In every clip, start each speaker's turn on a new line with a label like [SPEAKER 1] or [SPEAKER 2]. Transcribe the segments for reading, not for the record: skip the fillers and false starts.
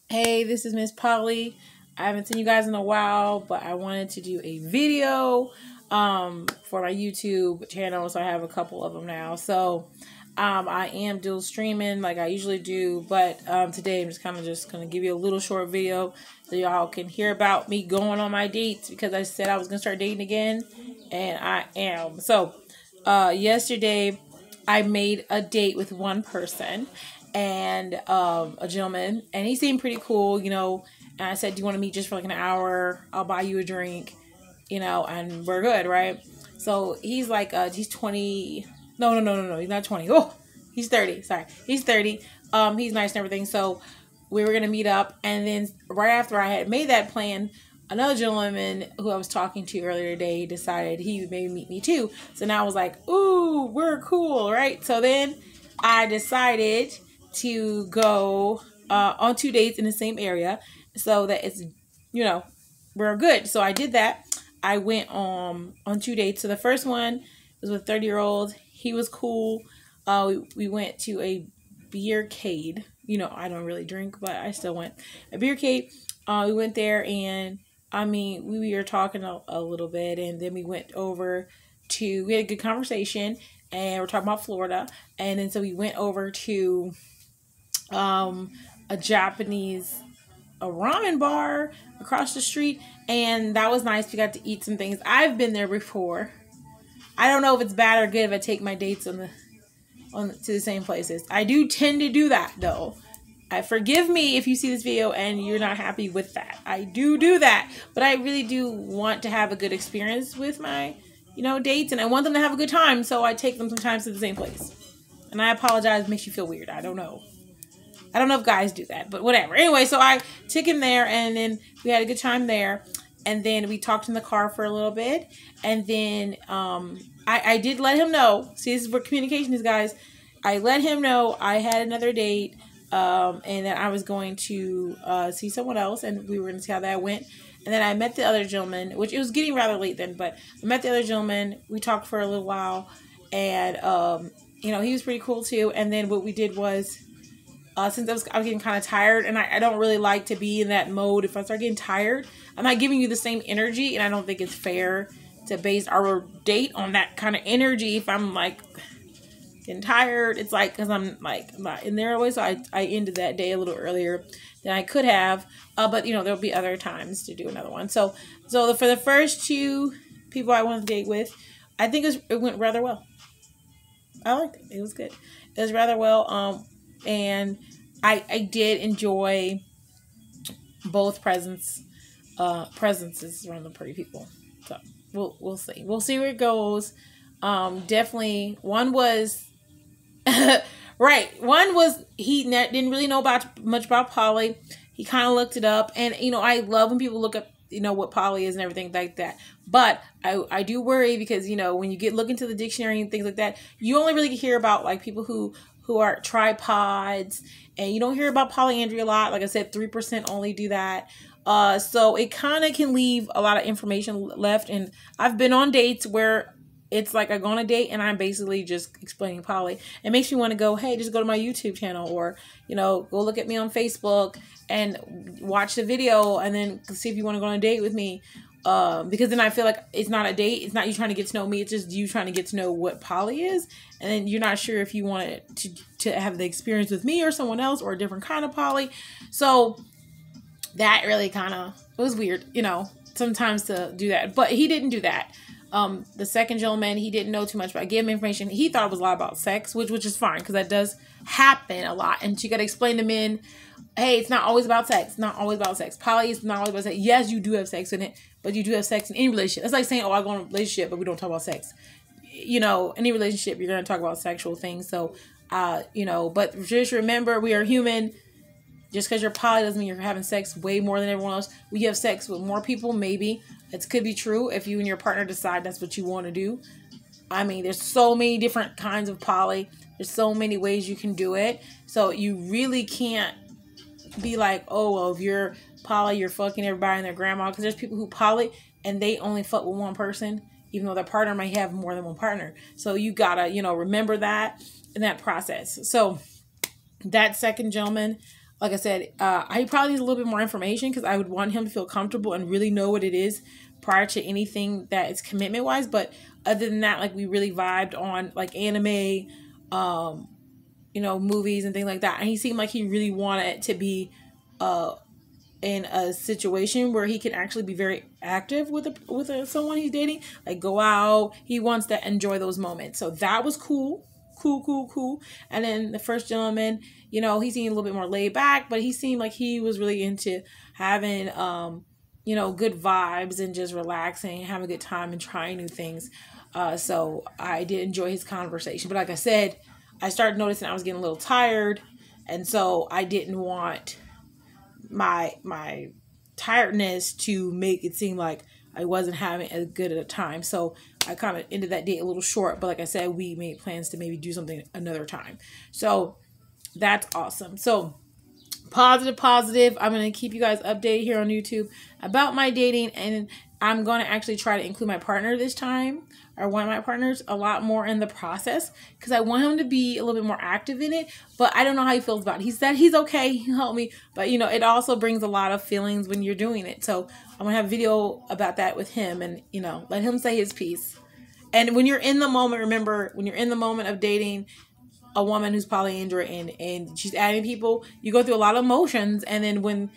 [SPEAKER 1] Hey, this is Miss Polly. I haven't seen you guys in a while, but I wanted to do a video for my YouTube channel, so I have a couple of them now. So I am dual streaming like I usually do, but today I'm just gonna give you a little short video so y'all can hear about me going on my dates, because I said I was gonna start dating again, and I am. So yesterday I made a date with one person, and a gentleman, and he seemed pretty cool, and I said, do you want to meet just for like an hour? I'll buy you a drink, and we're good, right? So he's like, he's 20. No, he's not 20. Oh, he's 30. Sorry. He's 30. He's nice and everything. So we were going to meet up. And then right after I had made that plan, another gentleman who I was talking to earlier today decided he would maybe meet me too. So now I was like, ooh, we're cool, right? So then I decided to go on 2 dates in the same area so that it's, we're good. So I did that. I went on 2 dates. So the first one was with a 30-year-old. He was cool. We went to a beercade. I don't really drink, but I still went. A beercade. We went there, and we were talking a little bit, and then we went over to, we had a good conversation, and we're talking about Florida. And then so we went over to a Japanese ramen bar across the street, and that was nice. We got to eat some things. I've been there before. I don't know if it's bad or good if I take my dates to the same places. I do tend to do that though. Forgive me if you see this video and you're not happy with that. I do that, but I really do want to have a good experience with my dates, and I want them to have a good time, so I take them sometimes to the same place. And I apologize if it makes you feel weird. I don't know if guys do that, but whatever. Anyway, so I took him there, and then we had a good time there. And then we talked in the car for a little bit. And then I did let him know. See, this is where communication is, guys. I let him know I had another date, and that I was going to see someone else, and we were going to see how that went. And then I met the other gentleman, which it was getting rather late then, but I met the other gentleman. We talked for a little while, and he was pretty cool too. And then what we did was, since I was getting kind of tired, and I don't really like to be in that mode. If I start getting tired, I'm not giving you the same energy, and I don't think it's fair to base our date on that kind of energy. If I'm like getting tired, it's like, because I'm like not in there always. So I ended that day a little earlier than I could have, but there'll be other times to do another one. So for the first two people I went on a date with, I think it went rather well. I liked it. It was good. It was rather well. And I did enjoy both presences around the pretty people. So we'll see. We'll see where it goes. Definitely one was right. One was, he didn't really know much about poly. He kind of looked it up, and I love when people look up what poly is and everything like that. But I do worry, because when you look into the dictionary and things like that, you only really hear about like people who are tripods, and you don't hear about polyandry a lot. Like I said, 3% only do that. So it kind of can leave a lot of information left. And I've been on dates where it's like I go on a date and I'm basically just explaining poly. It makes me want to go, hey, just go to my YouTube channel, or, go look at me on Facebook and watch the video, and then see if you want to go on a date with me. Because then I feel like it's not a date. It's not you trying to get to know me. It's just you trying to get to know what poly is. And then you're not sure if you want to have the experience with me or someone else, or a different kind of poly. So that really it was weird, sometimes to do that. But he didn't do that. The second gentleman, he didn't know too much, but I gave him information. He thought it was a lot about sex, which is fine, because that does happen a lot. And you got to explain to men, hey, it's not always about sex. Not always about sex. Poly is not always about sex. Yes, you do have sex in it, but you do have sex in any relationship. It's like saying, oh, I go in a relationship, but we don't talk about sex. Any relationship, you're going to talk about sexual things. So, but just remember, we are human. Just because you're poly doesn't mean you're having sex way more than everyone else. We have sex with more people, maybe. It could be true if you and your partner decide that's what you want to do. There's so many different kinds of poly. There's so many ways you can do it. So you really can't be like, oh, well, if you're poly, you're fucking everybody and their grandma. Because there's people who poly and they only fuck with one person, even though their partner might have more than one partner. So you gotta, remember that in that process. So that second gentleman, like I said, I probably need a little bit more information because I would want him to feel comfortable and really know what it is prior to anything that is commitment wise. But other than that, like we really vibed on like anime, um, movies and things like that. And he seemed like he really wanted to be uh in a situation where he can actually be very active with someone he's dating, like go out. He wants to enjoy those moments, so that was cool. Cool. And then the first gentleman, he seemed a little bit more laid back, but he seemed like he was really into having good vibes and just relaxing, having a good time and trying new things. So I did enjoy his conversation, but like I said, I started noticing I was getting a little tired, and so I didn't want my tiredness to make it seem like I wasn't having as good a time. So I kind of ended that date a little short, but like I said, we made plans to maybe do something another time. So that's awesome. So positive. I'm going to keep you guys updated here on YouTube about my dating, and I'm going to actually try to include my partner this time, or one of my partners, a lot more in the process, because I want him to be a little bit more active in it. But I don't know how he feels about it. He said he's okay, he'll help me, but it also brings a lot of feelings when you're doing it. So I'm going to have a video about that with him, and let him say his piece. And when you're in the moment, remember, when you're in the moment of dating a woman who's polyandrous and she's adding people, you go through a lot of emotions, and then when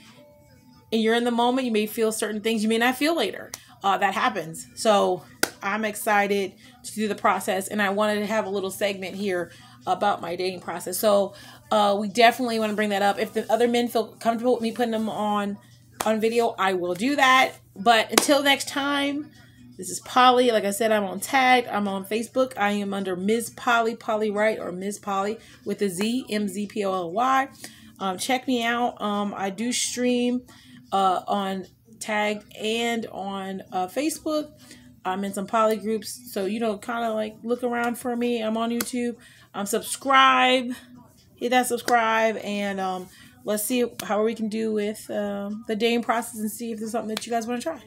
[SPEAKER 1] you're in the moment, you may feel certain things you may not feel later. That happens. So I'm excited to do the process, and I wanted to have a little segment here about my dating process. So we definitely want to bring that up. If the other men feel comfortable with me putting them on video, I will do that. But until next time, this is Polly. Like I said, I'm on Tag. I'm on Facebook. I am under Ms. Polly, Polly Wright, or Ms. Polly with a Z, MZPOLY. Check me out. I do stream on Tag and on Facebook. I'm in some poly groups, so kind of like look around for me. I'm on YouTube. Subscribe, hit that subscribe, and let's see how we can do with the dating process and see if there's something that you guys want to try.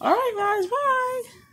[SPEAKER 1] All right, guys, bye.